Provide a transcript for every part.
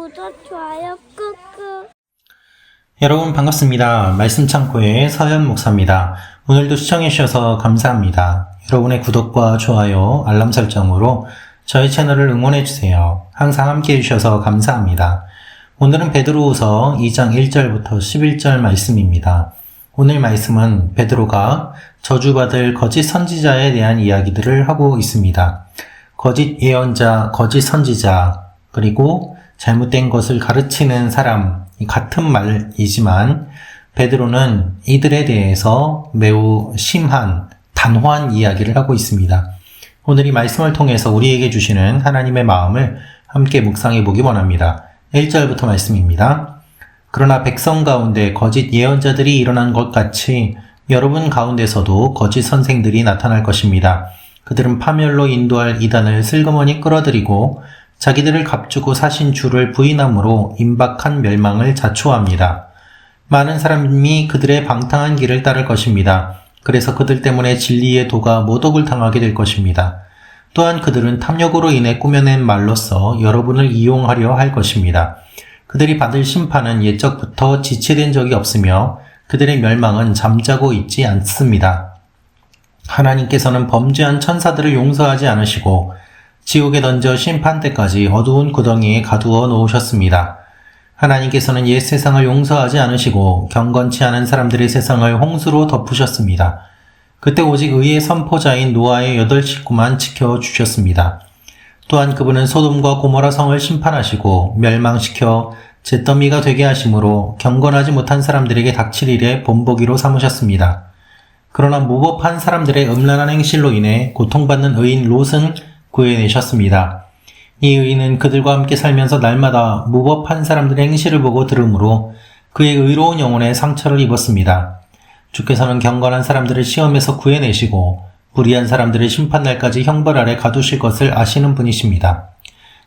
구독, 좋아요 꾹꾹. 여러분 반갑습니다. 말씀창고의 서현 목사입니다. 오늘도 시청해주셔서 감사합니다. 여러분의 구독과 좋아요, 알람 설정으로 저희 채널을 응원해주세요. 항상 함께 해주셔서 감사합니다. 오늘은 베드로후서 2장 1절부터 11절 말씀입니다. 오늘 말씀은 베드로가 저주받을 거짓 선지자에 대한 이야기들을 하고 있습니다. 거짓 예언자, 거짓 선지자, 그리고 잘못된 것을 가르치는 사람, 같은 말이지만 베드로는 이들에 대해서 매우 심한, 단호한 이야기를 하고 있습니다. 오늘 이 말씀을 통해서 우리에게 주시는 하나님의 마음을 함께 묵상해 보기 원합니다. 1절부터 말씀입니다. 그러나 백성 가운데 거짓 예언자들이 일어난 것 같이 여러분 가운데서도 거짓 선생들이 나타날 것입니다. 그들은 파멸로 인도할 이단을 슬그머니 끌어들이고 자기들을 값주고 사신 주를 부인함으로 임박한 멸망을 자초합니다. 많은 사람이 그들의 방탕한 길을 따를 것입니다. 그래서 그들 때문에 진리의 도가 모독을 당하게 될 것입니다. 또한 그들은 탐욕으로 인해 꾸며낸 말로써 여러분을 이용하려 할 것입니다. 그들이 받을 심판은 옛적부터 지체된 적이 없으며 그들의 멸망은 잠자고 있지 않습니다. 하나님께서는 범죄한 천사들을 용서하지 않으시고 지옥에 던져 심판 때까지 어두운 구덩이에 가두어 놓으셨습니다. 하나님께서는 옛 세상을 용서하지 않으시고 경건치 않은 사람들의 세상을 홍수로 덮으셨습니다. 그때 오직 의의 선포자인 노아의 8 식구만 지켜주셨습니다. 또한 그분은 소돔과 고모라 성을 심판하시고 멸망시켜 잿더미가 되게 하심으로 경건하지 못한 사람들에게 닥칠 일에 본보기로 삼으셨습니다. 그러나 무법한 사람들의 음란한 행실로 인해 고통받는 의인 롯은 구해내셨습니다. 이 의인은 그들과 함께 살면서 날마다 무법한 사람들의 행실을 보고 들으므로 그의 의로운 영혼에 상처를 입었습니다. 주께서는 경건한 사람들을 시험에서 구해내시고 불의한 사람들을 심판날까지 형벌 아래 가두실 것을 아시는 분이십니다.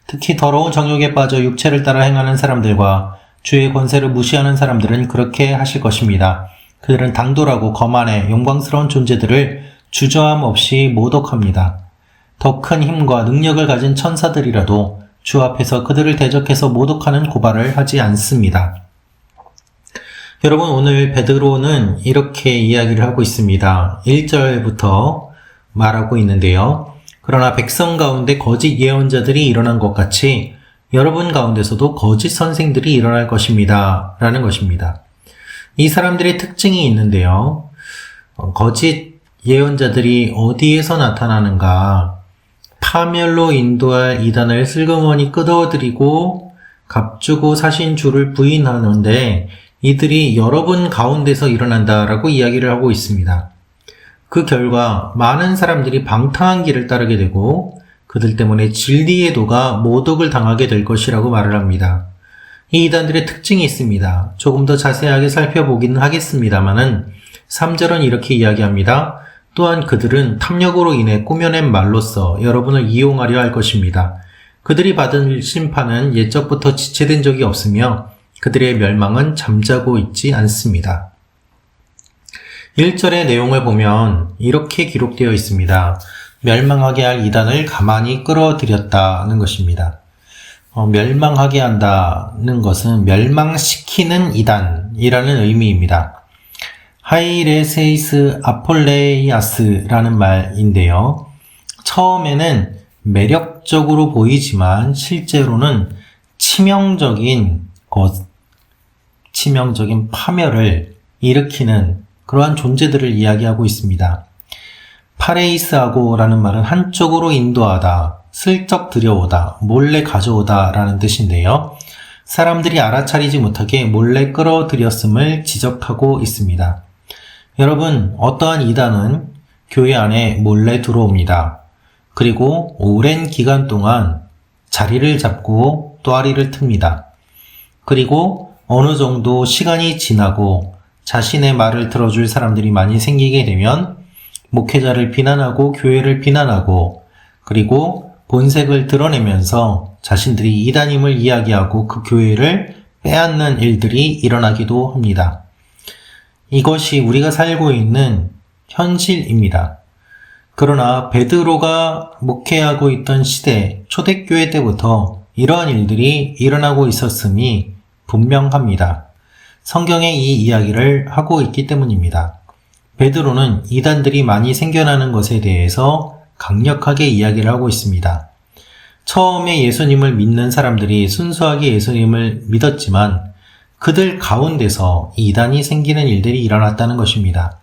특히 더러운 정욕에 빠져 육체를 따라 행하는 사람들과 주의 권세를 무시하는 사람들은 그렇게 하실 것입니다. 그들은 당돌하고 거만해 영광스러운 존재들을 주저함 없이 모독합니다. 더 큰 힘과 능력을 가진 천사들이라도 주 앞에서 그들을 대적해서 모독하는 고발을 하지 않습니다. 여러분, 오늘 베드로는 이렇게 이야기를 하고 있습니다. 1절부터 말하고 있는데요. 그러나 백성 가운데 거짓 예언자들이 일어난 것 같이 여러분 가운데서도 거짓 선생들이 일어날 것입니다. 라는 것입니다. 이 사람들의 특징이 있는데요. 거짓 예언자들이 어디에서 나타나는가? 파멸로 인도할 이단을 슬그머니 끌어들이고 값주고 사신 주를 부인하는데 이들이 여러분 가운데서 일어난다라고 이야기를 하고 있습니다. 그 결과 많은 사람들이 방탕한 길을 따르게 되고 그들 때문에 진리의 도가 모독을 당하게 될 것이라고 말을 합니다. 이 이단들의 특징이 있습니다. 조금 더 자세하게 살펴보기는 하겠습니다만은 3절은 이렇게 이야기합니다. 또한 그들은 탐욕으로 인해 꾸며낸 말로써 여러분을 이용하려 할 것입니다. 그들이 받은 심판은 옛적부터 지체된 적이 없으며 그들의 멸망은 잠자고 있지 않습니다. 1절의 내용을 보면 이렇게 기록되어 있습니다. 멸망하게 할 이단을 가만히 끌어들였다는 것입니다. 멸망하게 한다는 것은 멸망시키는 이단이라는 의미입니다. 하이레세이스 아폴레이아스라는 말인데요. 처음에는 매력적으로 보이지만 실제로는 치명적인 파멸을 일으키는 그러한 존재들을 이야기하고 있습니다. 파레이스하고라는 말은 한쪽으로 인도하다, 슬쩍 들여오다, 몰래 가져오다 라는 뜻인데요. 사람들이 알아차리지 못하게 몰래 끌어들였음을 지적하고 있습니다. 여러분, 어떠한 이단은 교회 안에 몰래 들어옵니다. 그리고 오랜 기간 동안 자리를 잡고 또아리를 틉니다. 그리고 어느 정도 시간이 지나고 자신의 말을 들어줄 사람들이 많이 생기게 되면 목회자를 비난하고 교회를 비난하고 그리고 본색을 드러내면서 자신들이 이단임을 이야기하고 그 교회를 빼앗는 일들이 일어나기도 합니다. 이것이 우리가 살고 있는 현실입니다. 그러나 베드로가 목회하고 있던 시대, 초대교회 때부터 이러한 일들이 일어나고 있었음이 분명합니다. 성경에 이 이야기를 하고 있기 때문입니다. 베드로는 이단들이 많이 생겨나는 것에 대해서 강력하게 이야기를 하고 있습니다. 처음에 예수님을 믿는 사람들이 순수하게 예수님을 믿었지만 그들 가운데서 이단이 생기는 일들이 일어났다는 것입니다.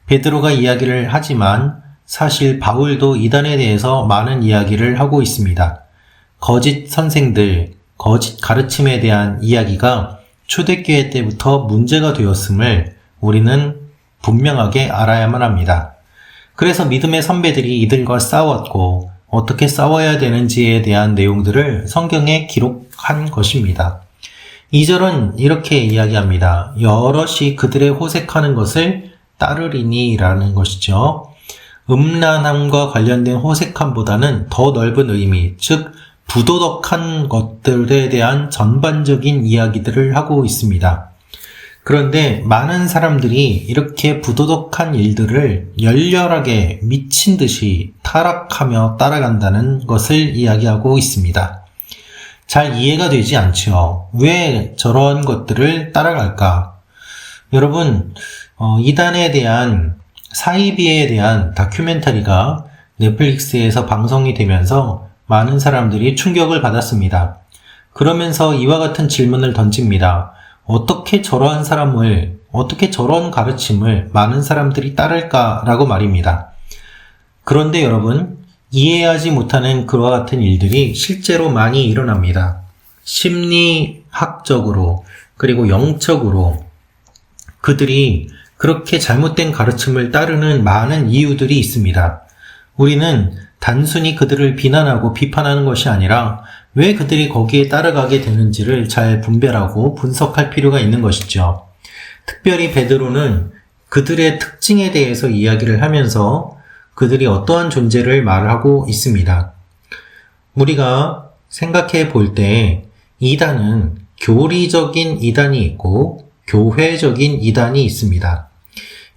베드로가 이야기를 하지만 사실 바울도 이단에 대해서 많은 이야기를 하고 있습니다. 거짓 선생들, 거짓 가르침에 대한 이야기가 초대교회 때부터 문제가 되었음을 우리는 분명하게 알아야만 합니다. 그래서 믿음의 선배들이 이들과 싸웠고 어떻게 싸워야 되는지에 대한 내용들을 성경에 기록한 것입니다. 2절은 이렇게 이야기합니다. 여럿이 그들의 호색하는 것을 따르리니 라는 것이죠. 음란함과 관련된 호색함보다는 더 넓은 의미, 즉 부도덕한 것들에 대한 전반적인 이야기들을 하고 있습니다. 그런데 많은 사람들이 이렇게 부도덕한 일들을 열렬하게 미친 듯이 타락하며 따라간다는 것을 이야기하고 있습니다. 잘 이해가 되지 않죠. 왜 저런 것들을 따라갈까? 여러분, 이단에 대한 사이비에 대한 다큐멘터리가 넷플릭스에서 방송이 되면서 많은 사람들이 충격을 받았습니다. 그러면서 이와 같은 질문을 던집니다. 어떻게 저러한 사람을, 어떻게 저런 가르침을 많은 사람들이 따를까라고 말입니다. 그런데 여러분, 이해하지 못하는 그와 같은 일들이 실제로 많이 일어납니다. 심리학적으로 그리고 영적으로 그들이 그렇게 잘못된 가르침을 따르는 많은 이유들이 있습니다. 우리는 단순히 그들을 비난하고 비판하는 것이 아니라 왜 그들이 거기에 따라가게 되는지를 잘 분별하고 분석할 필요가 있는 것이죠. 특별히 베드로는 그들의 특징에 대해서 이야기를 하면서 그들이 어떠한 존재를 말하고 있습니다. 우리가 생각해 볼 때 이단은 교리적인 이단이 있고 교회적인 이단이 있습니다.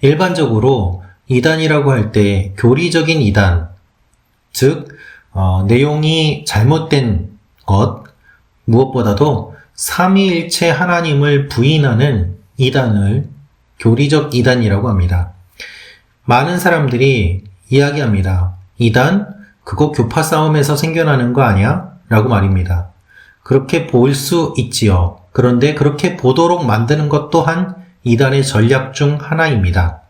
일반적으로 이단이라고 할 때 교리적인 이단, 즉 내용이 잘못된 것, 무엇보다도 삼위일체 하나님을 부인하는 이단을 교리적 이단이라고 합니다. 많은 사람들이 이야기합니다. 이단? 그거 교파 싸움에서 생겨나는 거 아니야? 라고 말입니다. 그렇게 볼 수 있지요. 그런데 그렇게 보도록 만드는 것 또한 이단의 전략 중 하나입니다.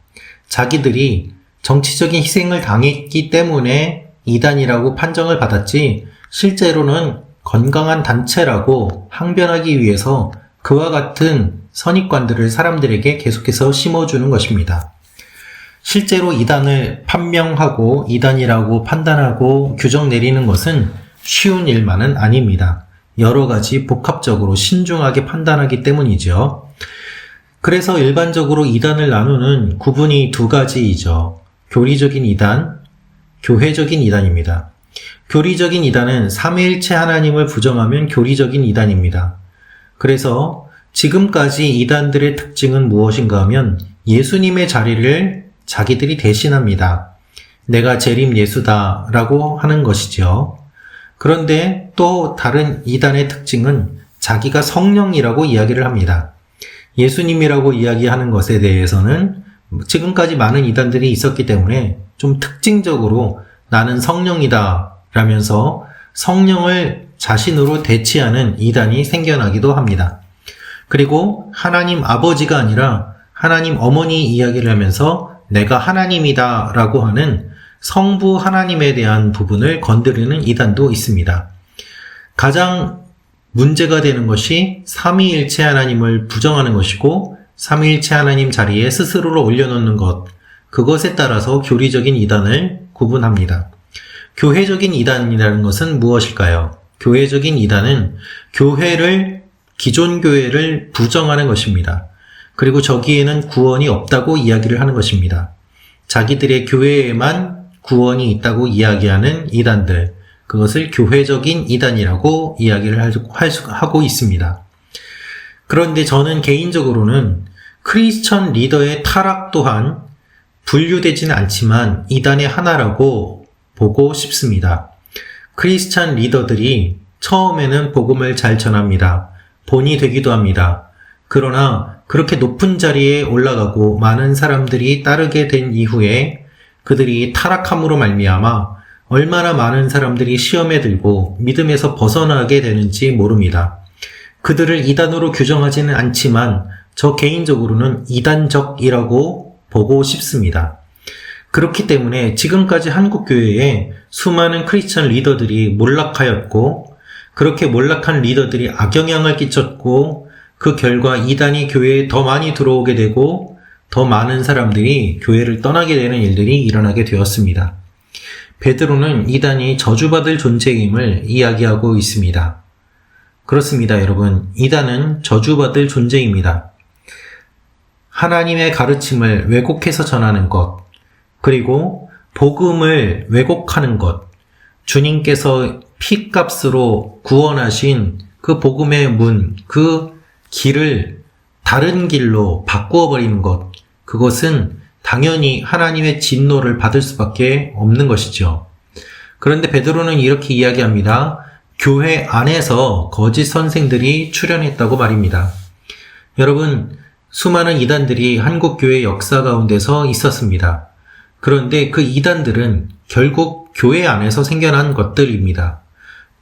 자기들이 정치적인 희생을 당했기 때문에 이단이라고 판정을 받았지 실제로는 건강한 단체라고 항변하기 위해서 그와 같은 선입관들을 사람들에게 계속해서 심어주는 것입니다. 실제로 이단을 판명하고 이단이라고 판단하고 규정 내리는 것은 쉬운 일만은 아닙니다. 여러 가지 복합적으로 신중하게 판단하기 때문이죠. 그래서 일반적으로 이단을 나누는 구분이 두 가지이죠. 교리적인 이단, 교회적인 이단입니다. 교리적인 이단은 삼위일체 하나님을 부정하면 교리적인 이단입니다. 그래서 지금까지 이단들의 특징은 무엇인가 하면 예수님의 자리를 자기들이 대신합니다. 내가 재림 예수다 라고 하는 것이죠. 그런데 또 다른 이단의 특징은 자기가 성령이라고 이야기를 합니다. 예수님이라고 이야기하는 것에 대해서는 지금까지 많은 이단들이 있었기 때문에 좀 특징적으로 나는 성령이다 라면서 성령을 자신으로 대치하는 이단이 생겨나기도 합니다. 그리고 하나님 아버지가 아니라 하나님 어머니 이야기를 하면서 내가 하나님이다 라고 하는 성부 하나님에 대한 부분을 건드리는 이단도 있습니다. 가장 문제가 되는 것이 삼위일체 하나님을 부정하는 것이고 삼위일체 하나님 자리에 스스로를 올려놓는 것, 그것에 따라서 교리적인 이단을 구분합니다. 교회적인 이단이라는 것은 무엇일까요? 교회적인 이단은 기존 교회를 부정하는 것입니다. 그리고 저기에는 구원이 없다고 이야기를 하는 것입니다. 자기들의 교회에만 구원이 있다고 이야기하는 이단들, 그것을 교회적인 이단이라고 이야기를 하고 있습니다. 그런데 저는 개인적으로는 크리스천 리더의 타락 또한 분류되지는 않지만 이단의 하나라고 보고 싶습니다. 크리스천 리더들이 처음에는 복음을 잘 전합니다. 본이 되기도 합니다. 그러나 그렇게 높은 자리에 올라가고 많은 사람들이 따르게 된 이후에 그들이 타락함으로 말미암아 얼마나 많은 사람들이 시험에 들고 믿음에서 벗어나게 되는지 모릅니다. 그들을 이단으로 규정하지는 않지만 저 개인적으로는 이단적이라고 보고 싶습니다. 그렇기 때문에 지금까지 한국교회에 수많은 크리스천 리더들이 몰락하였고 그렇게 몰락한 리더들이 악영향을 끼쳤고 그 결과 이단이 교회에 더 많이 들어오게 되고 더 많은 사람들이 교회를 떠나게 되는 일들이 일어나게 되었습니다. 베드로는 이단이 저주받을 존재임을 이야기하고 있습니다. 그렇습니다, 여러분. 이단은 저주받을 존재입니다. 하나님의 가르침을 왜곡해서 전하는 것, 그리고 복음을 왜곡하는 것, 주님께서 피값으로 구원하신 그 복음의 문, 그 길을 다른 길로 바꾸어 버리는 것, 그것은 당연히 하나님의 진노를 받을 수밖에 없는 것이죠. 그런데 베드로는 이렇게 이야기합니다. 교회 안에서 거짓 선생들이 출현했다고 말입니다. 여러분, 수많은 이단들이 한국교회 역사 가운데서 있었습니다. 그런데 그 이단들은 결국 교회 안에서 생겨난 것들입니다.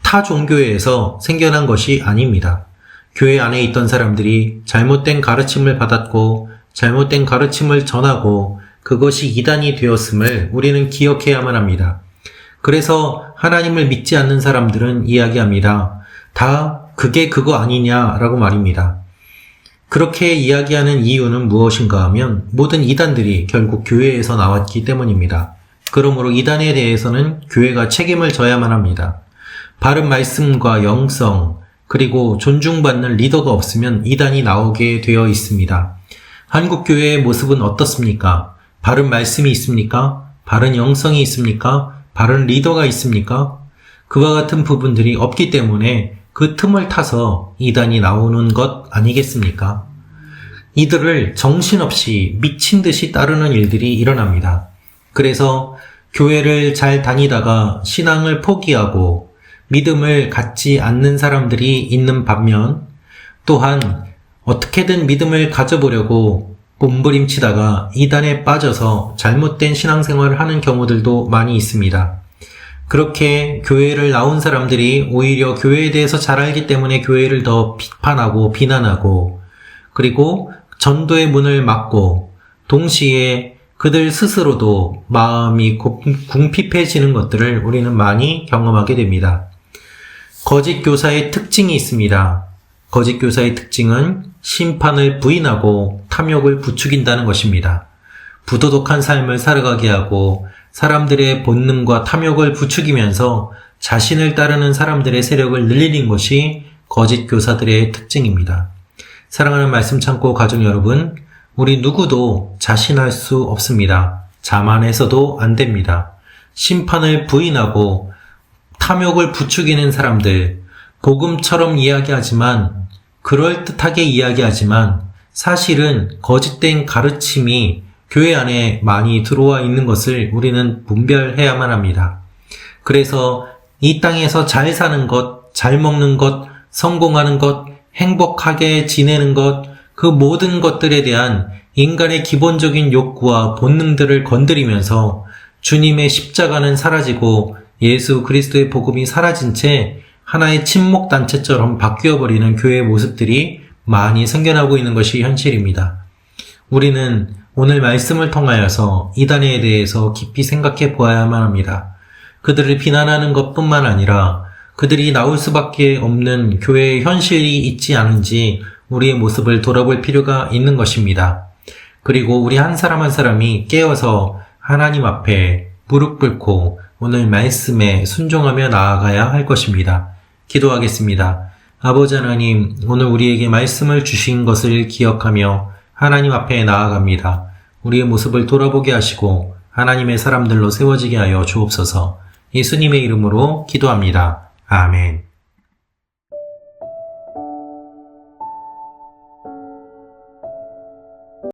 타 종교에서 생겨난 것이 아닙니다. 교회 안에 있던 사람들이 잘못된 가르침을 받았고 잘못된 가르침을 전하고 그것이 이단이 되었음을 우리는 기억해야만 합니다. 그래서 하나님을 믿지 않는 사람들은 이야기합니다. 다 그게 그거 아니냐라고 말입니다. 그렇게 이야기하는 이유는 무엇인가 하면 모든 이단들이 결국 교회에서 나왔기 때문입니다. 그러므로 이단에 대해서는 교회가 책임을 져야만 합니다. 바른 말씀과 영성, 그리고 존중받는 리더가 없으면 이단이 나오게 되어 있습니다. 한국교회의 모습은 어떻습니까? 바른 말씀이 있습니까? 바른 영성이 있습니까? 바른 리더가 있습니까? 그와 같은 부분들이 없기 때문에 그 틈을 타서 이단이 나오는 것 아니겠습니까? 이들을 정신없이 미친 듯이 따르는 일들이 일어납니다. 그래서 교회를 잘 다니다가 신앙을 포기하고 믿음을 갖지 않는 사람들이 있는 반면 또한 어떻게든 믿음을 가져보려고 몸부림치다가 이단에 빠져서 잘못된 신앙생활을 하는 경우들도 많이 있습니다. 그렇게 교회를 나온 사람들이 오히려 교회에 대해서 잘 알기 때문에 교회를 더 비판하고 비난하고 그리고 전도의 문을 막고 동시에 그들 스스로도 마음이 궁핍해지는 것들을 우리는 많이 경험하게 됩니다. 거짓 교사의 특징이 있습니다. 거짓 교사의 특징은 심판을 부인하고 탐욕을 부추긴다는 것입니다. 부도덕한 삶을 살아가게 하고 사람들의 본능과 탐욕을 부추기면서 자신을 따르는 사람들의 세력을 늘리는 것이 거짓 교사들의 특징입니다. 사랑하는 말씀 창고 가족 여러분, 우리 누구도 자신할 수 없습니다. 자만해서도 안 됩니다. 심판을 부인하고 탐욕을 부추기는 사람들, 복음처럼 이야기하지만 그럴듯하게 이야기하지만 사실은 거짓된 가르침이 교회 안에 많이 들어와 있는 것을 우리는 분별해야만 합니다. 그래서 이 땅에서 잘 사는 것, 잘 먹는 것, 성공하는 것, 행복하게 지내는 것, 그 모든 것들에 대한 인간의 기본적인 욕구와 본능들을 건드리면서 주님의 십자가는 사라지고 예수 그리스도의 복음이 사라진 채 하나의 침묵단체처럼 바뀌어버리는 교회의 모습들이 많이 생겨나고 있는 것이 현실입니다. 우리는 오늘 말씀을 통하여서 이단에 대해서 깊이 생각해 보아야만 합니다. 그들을 비난하는 것뿐만 아니라 그들이 나올 수밖에 없는 교회의 현실이 있지 않은지 우리의 모습을 돌아볼 필요가 있는 것입니다. 그리고 우리 한 사람 한 사람이 깨어서 하나님 앞에 무릎 꿇고 오늘 말씀에 순종하며 나아가야 할 것입니다. 기도하겠습니다. 아버지 하나님, 오늘 우리에게 말씀을 주신 것을 기억하며 하나님 앞에 나아갑니다. 우리의 모습을 돌아보게 하시고 하나님의 사람들로 세워지게 하여 주옵소서. 예수님의 이름으로 기도합니다. 아멘.